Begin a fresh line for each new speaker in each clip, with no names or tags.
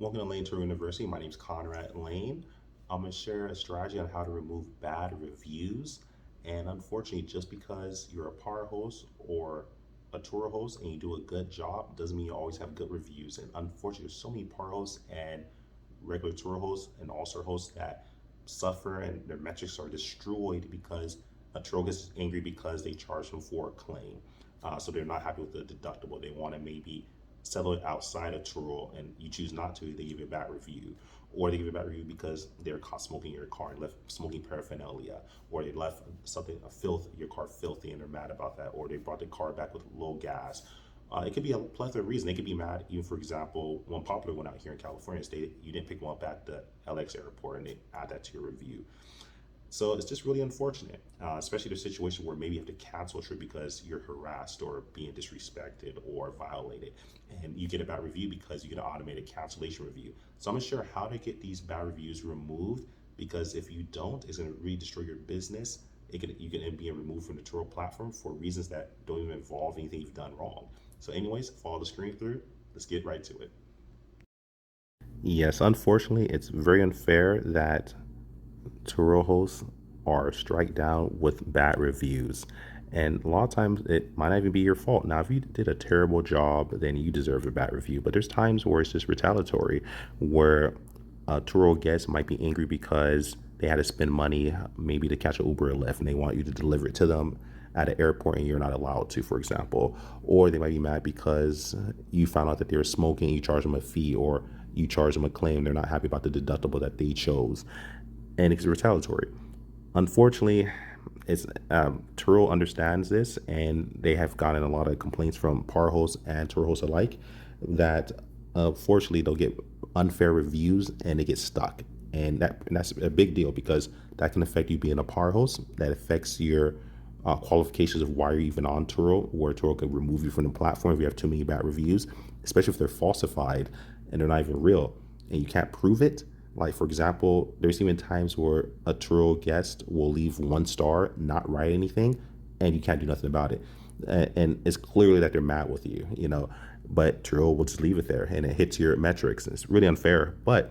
Welcome to Lane Turo University. My name is Conrad Layn. I'm going to share a strategy on how to remove bad reviews. And unfortunately, just because you're a par host or a tour host and you do a good job doesn't mean you always have good reviews. And unfortunately, there's so many par hosts and regular tour hosts and all-star hosts that suffer and their metrics are destroyed because a tour gets angry because they charge them for a claim. So they're not happy with the deductible. They want to maybe settle it outside of Turo and you choose not to, they give you a bad review. Or they give you a bad review because they're caught smoking your car and left smoking paraphernalia. Or they left something, a filth, your car filthy and they're mad about that. Or they brought the car back with low gas. It could be a plethora of reasons. They could be mad, even for example, one popular one out here in California stated you didn't pick them up at the LX airport and they add that to your review. So it's just really unfortunate, especially the situation where maybe you have to cancel a trip because you're harassed or being disrespected or violated, and you get a bad review because you get an automated cancellation review. So I'm gonna share how to get these bad reviews removed because if you don't, it's gonna really destroy your business. You can end up being removed from the Turo platform for reasons that don't even involve anything you've done wrong. So, anyways, follow the screen through. Let's get right to it. Yes, unfortunately, it's very unfair that Turo hosts are strike down with bad reviews. And a lot of times it might not even be your fault. Now, if you did a terrible job, then you deserve a bad review. But there's times where it's just retaliatory, where a Turo guest might be angry because they had to spend money maybe to catch an Uber or Lyft and they want you to deliver it to them at an airport and you're not allowed to, for example. Or they might be mad because you found out that they were smoking, you charge them a fee, or you charge them a claim. They're not happy about the deductible that they chose and it's retaliatory. Unfortunately, it's Turo understands this, and they have gotten a lot of complaints from par hosts and tour hosts alike that fortunately they'll get unfair reviews and they get stuck, and that's a big deal because that can affect you being a par host. That affects your qualifications of why you're even on Turo, where Turo could remove you from the platform if you have too many bad reviews, especially if they're falsified and they're not even real and you can't prove it. Like, for example, there's even times where a Turo guest will leave 1 star, not write anything, and you can't do nothing about it. And it's clearly that they're mad with you. But Turo will just leave it there and it hits your metrics. It's really unfair. But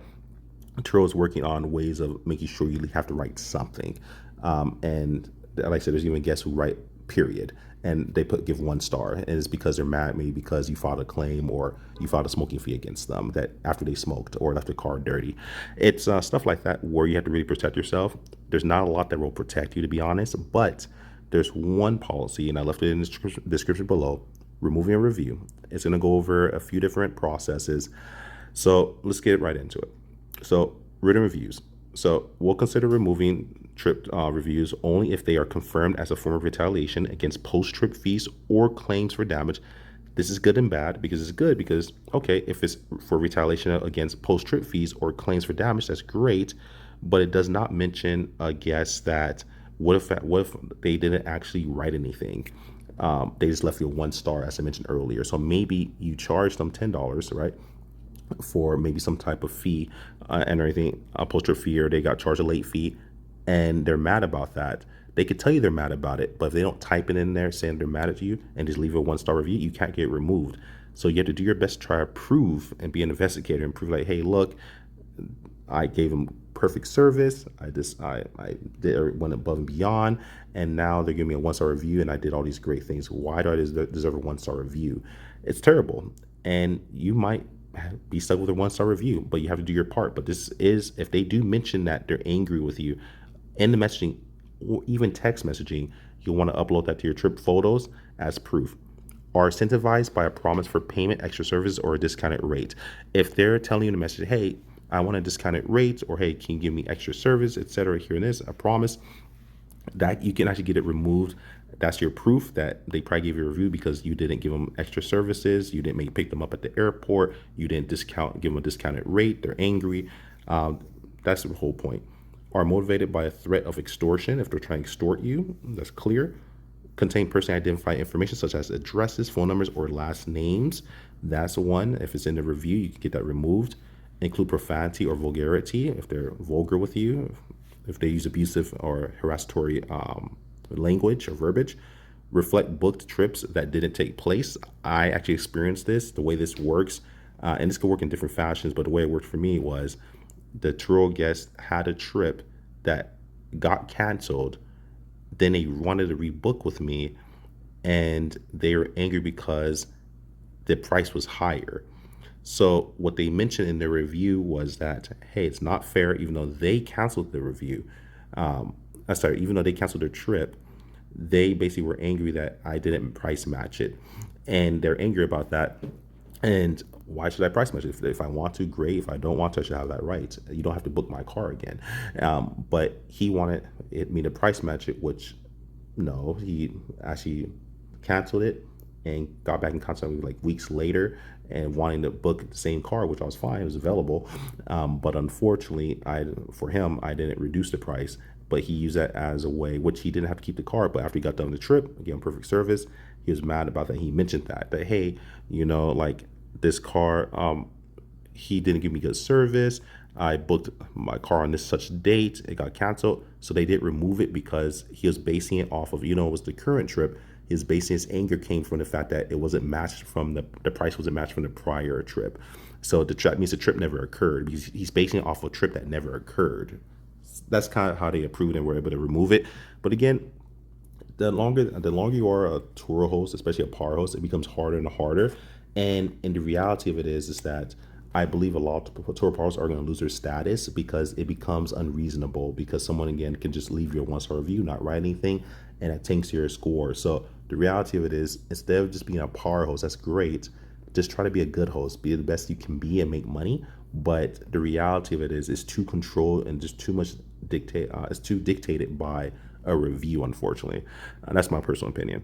Turo is working on ways of making sure you have to write something. And like I said, there's even guests who write period and they give 1 star and it's because they're mad at me because you filed a claim or you filed a smoking fee against them that after they smoked or left the car dirty. It's stuff like that where you have to really protect yourself. There's not a lot that will protect you, to be honest, but there's one policy, and I left it in the description below, removing a review. It's going to go over a few different processes. So let's get right into it. So, written reviews. So, we'll consider removing trip reviews only if they are confirmed as a form of retaliation against post trip fees or claims for damage. This is good and bad because it's good because, okay, if it's for retaliation against post trip fees or claims for damage, that's great. But it does not mention a guest that what if they didn't actually write anything? They just left you a 1 star, as I mentioned earlier. So maybe you charge them $10, right? For maybe some type of fee and everything, a poster fee, or they got charged a late fee, and they're mad about that. They could tell you they're mad about it, but if they don't type it in there saying they're mad at you and just leave a 1 star review, you can't get removed. So you have to do your best to try to prove and be an investigator and prove like, hey, look, I gave them perfect service. I did went above and beyond, and now they're giving me a 1 star review, and I did all these great things. Why do I deserve a 1 star review? It's terrible, and you might be stuck with a 1 star review, but you have to do your part. But this is if they do mention that they're angry with you in the messaging or even text messaging, you'll want to upload that to your trip photos as proof. Are incentivized by a promise for payment, extra service, or a discounted rate. If they're telling you in the message, hey, I want a discounted rate, or hey, can you give me extra service, etc. Here and this, a promise that you can actually get it removed. That's your proof that they probably gave you a review because you didn't give them extra services, you didn't pick them up at the airport, you didn't give them a discounted rate. They're angry. That's the whole point. Are motivated by a threat of extortion. If they're trying to extort you, that's clear. Contain personally identified information such as addresses, phone numbers, or last names. That's one. If it's in the review, you can get that removed. Include profanity or vulgarity if they're vulgar with you, if they use abusive or harassatory language or verbiage. Reflect booked trips that didn't take place. I actually experienced this. The way this works, And this could work in different fashions, but the way it worked for me was the Turo guest had a trip that got canceled. Then they wanted to rebook with me, and they were angry because the price was higher. So what they mentioned in their review was that, hey, it's not fair, even though they canceled the review. Sorry, even though they canceled their trip, they basically were angry that I didn't price match it, and they're angry about that. And why should I price match it? If I want to, great. If I don't want to, I should have that right. You don't have to book my car again. But he wanted me to price match it, which no, he actually canceled it and got back in contact with me like weeks later and wanting to book the same car, which I was fine, it was available. But unfortunately, for him, I didn't reduce the price, but he used that as a way, which he didn't have to keep the car. But after he got done with the trip, again, perfect service, he was mad about that. He mentioned that hey, like this car, he didn't give me good service. I booked my car on this such date. It got canceled. So they did remove it because he was basing it off of, it was the current trip. His basing his anger came from the fact that it wasn't matched from the price wasn't matched from the prior trip. So the trip means the trip never occurred. He's basing it off of a trip that never occurred. That's kind of how they approved and were able to remove it. But again, the longer you are a tour host, especially a par host, it becomes harder and harder. And the reality of it is that I believe a lot of tour pros are going to lose their status because it becomes unreasonable, because someone again can just leave your 1-star review, not write anything, and it tanks your score. So the reality of it is, instead of just being a par host, that's great. Just try to be a good host, be the best you can be, and make money. But the reality of it is, it's too controlled and just too much dictate. It's too dictated by a review, unfortunately. That's my personal opinion.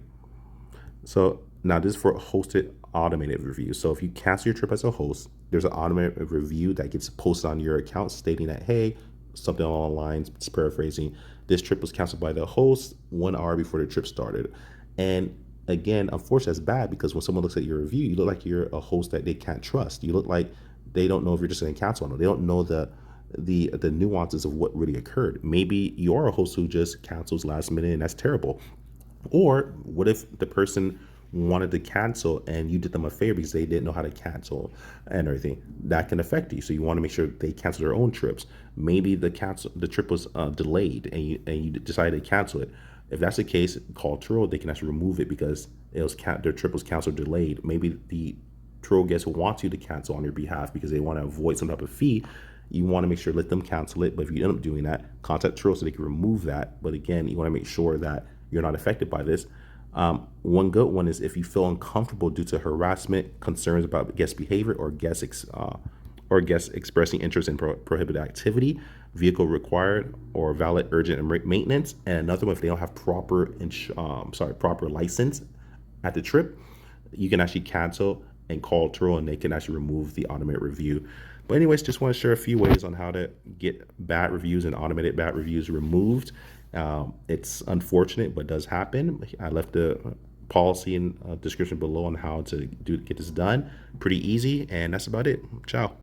So now this is for hosted automated review. So if you cancel your trip as a host, there's an automated review that gets posted on your account stating that, hey, something along the lines, just paraphrasing, this trip was canceled by the host 1 hour before the trip started. And again, unfortunately, that's bad, because when someone looks at your review, you look like you're a host that they can't trust. You look like they don't know if you're just going to cancel or not. They don't know the nuances of what really occurred. Maybe you're a host who just cancels last minute, and that's terrible. Or what if the person wanted to cancel and you did them a favor because they didn't know how to cancel and everything? That can affect you. So you want to make sure they cancel their own trips. Maybe the trip was delayed, and you decided to cancel it. If that's the case, call Turo. They can actually remove it because their trip was canceled or delayed. Maybe the Turo guest wants you to cancel on your behalf because they want to avoid some type of fee. You want to make sure, let them cancel it. But if you end up doing that, contact Turo so they can remove that. But again, you want to make sure that you're not affected by this. One good one is if you feel uncomfortable due to harassment, concerns about guest behavior, or guests expressing interest in prohibited activity, vehicle required or valid urgent maintenance. And another one, if they don't have proper license at the trip, you can actually cancel and call Turo, and they can actually remove the automated review. But anyways, just want to share a few ways on how to get bad reviews and automated bad reviews removed. It's unfortunate, but does happen. I left the policy and description below on how to get this done. Pretty easy, and that's about it. Ciao.